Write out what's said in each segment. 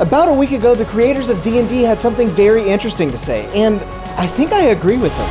About a week ago, the creators of D&D had something very interesting to say, and I think I agree with them.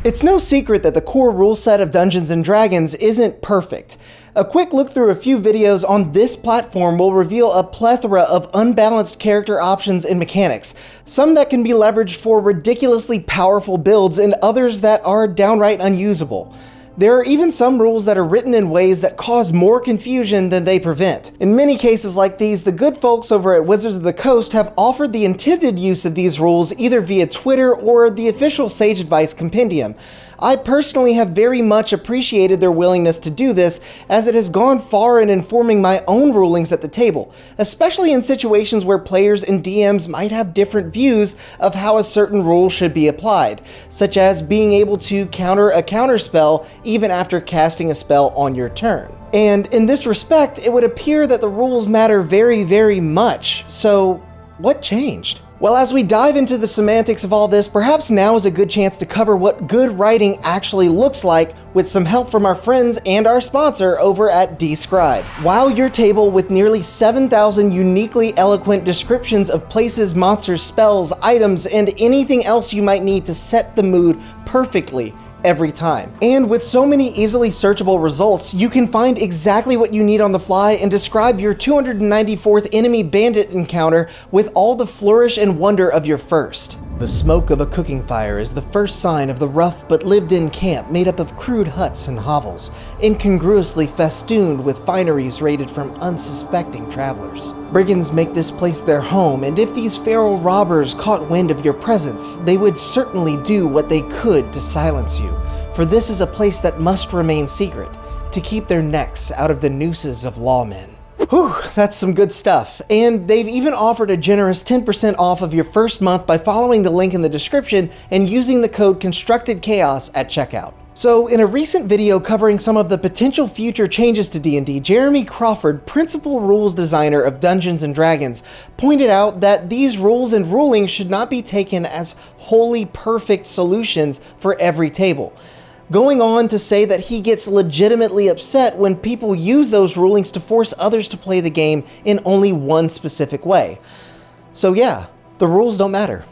It's no secret that the core rule set of Dungeons & Dragons isn't perfect. A quick look through a few videos on this platform will reveal a plethora of unbalanced character options and mechanics, some that can be leveraged for ridiculously powerful builds and others that are downright unusable. There are even some rules that are written in ways that cause more confusion than they prevent. In many cases like these, the good folks over at Wizards of the Coast have offered the intended use of these rules either via Twitter or the official Sage Advice Compendium. I personally have very much appreciated their willingness to do this, as it has gone far in informing my own rulings at the table, especially in situations where players and DMs might have different views of how a certain rule should be applied, such as being able to counter a counterspell even after casting a spell on your turn. And in this respect, it would appear that the rules matter very, very much. So, what changed? Well, as we dive into the semantics of all this, perhaps now is a good chance to cover what good writing actually looks like with some help from our friends and our sponsor over at Describe. Wow your table with nearly 7,000 uniquely eloquent descriptions of places, monsters, spells, items, and anything else you might need to set the mood perfectly every time. And with so many easily searchable results, you can find exactly what you need on the fly and describe your 294th enemy bandit encounter with all the flourish and wonder of your first. The smoke of a cooking fire is the first sign of the rough but lived-in camp made up of crude huts and hovels, incongruously festooned with fineries raided from unsuspecting travelers. Brigands make this place their home, and if these feral robbers caught wind of your presence, they would certainly do what they could to silence you, for this is a place that must remain secret, to keep their necks out of the nooses of lawmen. Whew, that's some good stuff. And they've even offered a generous 10% off of your first month by following the link in the description and using the code CONSTRUCTEDCHAOS at checkout. So in a recent video covering some of the potential future changes to D&D, Jeremy Crawford, principal rules designer of Dungeons & Dragons, pointed out that these rules and rulings should not be taken as wholly perfect solutions for every table, going on to say that he gets legitimately upset when people use those rulings to force others to play the game in only one specific way. So yeah, the rules don't matter.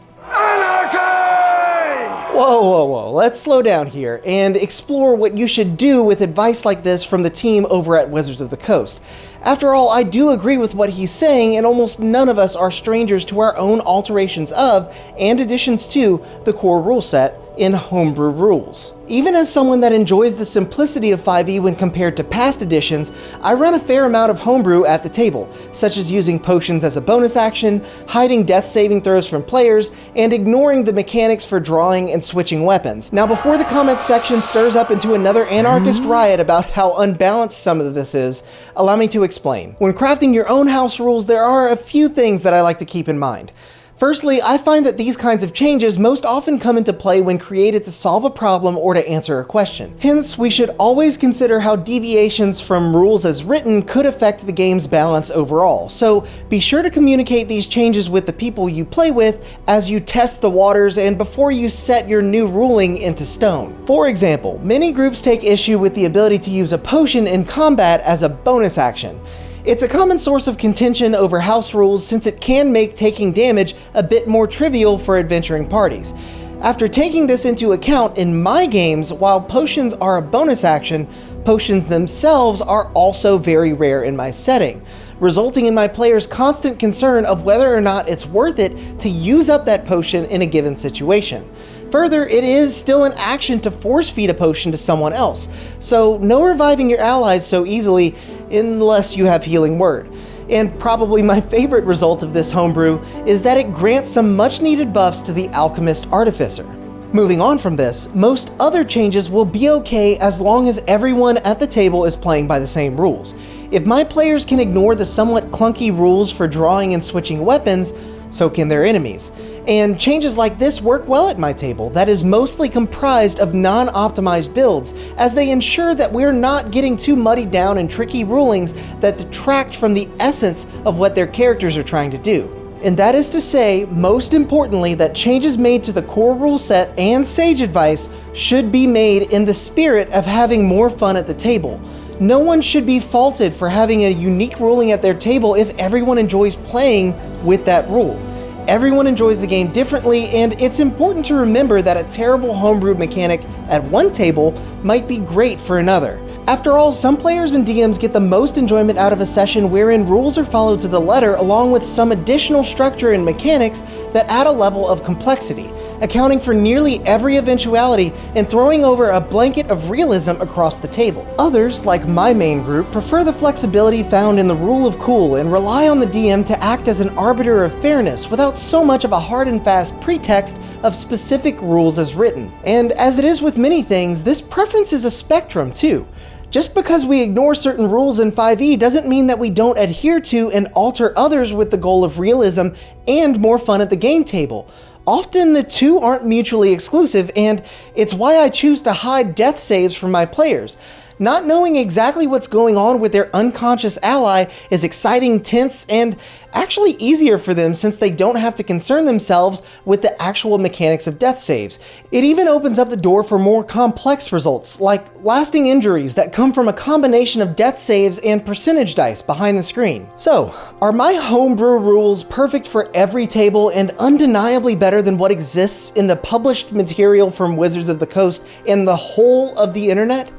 Whoa, let's slow down here and explore what you should do with advice like this from the team over at Wizards of the Coast. After all, I do agree with what he's saying, and almost none of us are strangers to our own alterations of, and additions to, the core rule set in homebrew rules. Even as someone that enjoys the simplicity of 5e when compared to past editions, I run a fair amount of homebrew at the table, such as using potions as a bonus action, hiding death saving throws from players, and ignoring the mechanics for drawing and switching weapons. Now, before the comments section stirs up into another anarchist riot about how unbalanced some of this is, allow me to explain. When crafting your own house rules, there are a few things that I like to keep in mind. Firstly, I find that these kinds of changes most often come into play when created to solve a problem or to answer a question. Hence, we should always consider how deviations from rules as written could affect the game's balance overall, so be sure to communicate these changes with the people you play with as you test the waters and before you set your new ruling into stone. For example, many groups take issue with the ability to use a potion in combat as a bonus action. It's a common source of contention over house rules since it can make taking damage a bit more trivial for adventuring parties. After taking this into account, in my games, while potions are a bonus action, potions themselves are also very rare in my setting, resulting in my players' constant concern of whether or not it's worth it to use up that potion in a given situation. Further, it is still an action to force feed a potion to someone else, so no reviving your allies so easily unless you have Healing Word. And probably my favorite result of this homebrew is that it grants some much needed buffs to the Alchemist Artificer. Moving on from this, most other changes will be okay as long as everyone at the table is playing by the same rules. If my players can ignore the somewhat clunky rules for drawing and switching weapons, so can their enemies. And changes like this work well at my table that is mostly comprised of non-optimized builds, as they ensure that we're not getting too muddied down in tricky rulings that detract from the essence of what their characters are trying to do. And that is to say, most importantly, that changes made to the core rule set and Sage Advice should be made in the spirit of having more fun at the table. No one should be faulted for having a unique ruling at their table if everyone enjoys playing with that rule. Everyone enjoys the game differently, and it's important to remember that a terrible homebrewed mechanic at one table might be great for another. After all, some players and DMs get the most enjoyment out of a session wherein rules are followed to the letter, along with some additional structure and mechanics that add a level of complexity, accounting for nearly every eventuality and throwing over a blanket of realism across the table. Others, like my main group, prefer the flexibility found in the rule of cool and rely on the DM to act as an arbiter of fairness without so much of a hard and fast pretext of specific rules as written. And as it is with many things, this preference is a spectrum too. Just because we ignore certain rules in 5e doesn't mean that we don't adhere to and alter others with the goal of realism and more fun at the game table. Often the two aren't mutually exclusive, and it's why I choose to hide death saves from my players. Not knowing exactly what's going on with their unconscious ally is exciting, tense, and actually easier for them since they don't have to concern themselves with the actual mechanics of death saves. It even opens up the door for more complex results, like lasting injuries that come from a combination of death saves and percentage dice behind the screen. So, are my homebrew rules perfect for every table and undeniably better than what exists in the published material from Wizards of the Coast and the whole of the internet?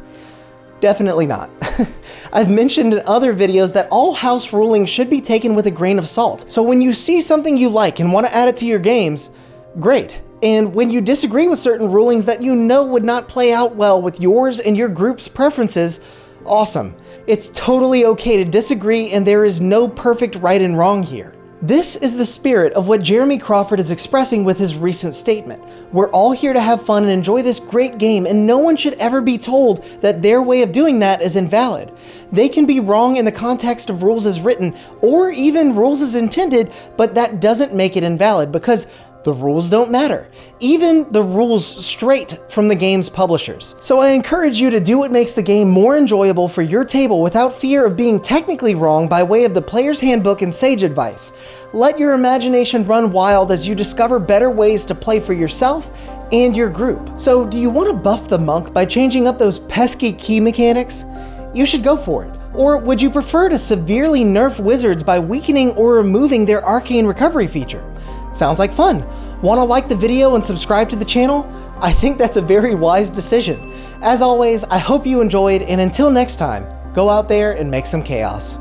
Definitely not. I've mentioned in other videos that all house rulings should be taken with a grain of salt. So when you see something you like and want to add it to your games, great. And when you disagree with certain rulings that you know would not play out well with yours and your group's preferences, awesome. It's totally okay to disagree, and there is no perfect right and wrong here. This is the spirit of what Jeremy Crawford is expressing with his recent statement. We're all here to have fun and enjoy this great game, and no one should ever be told that their way of doing that is invalid. They can be wrong in the context of rules as written, or even rules as intended, but that doesn't make it invalid because the rules don't matter. Even the rules straight from the game's publishers. So I encourage you to do what makes the game more enjoyable for your table without fear of being technically wrong by way of the player's handbook and Sage Advice. Let your imagination run wild as you discover better ways to play for yourself and your group. So do you want to buff the monk by changing up those pesky key mechanics? You should go for it. Or would you prefer to severely nerf wizards by weakening or removing their arcane recovery feature? Sounds like fun. Want to like the video and subscribe to the channel? I think that's a very wise decision. As always, I hope you enjoyed, and until next time, go out there and make some chaos.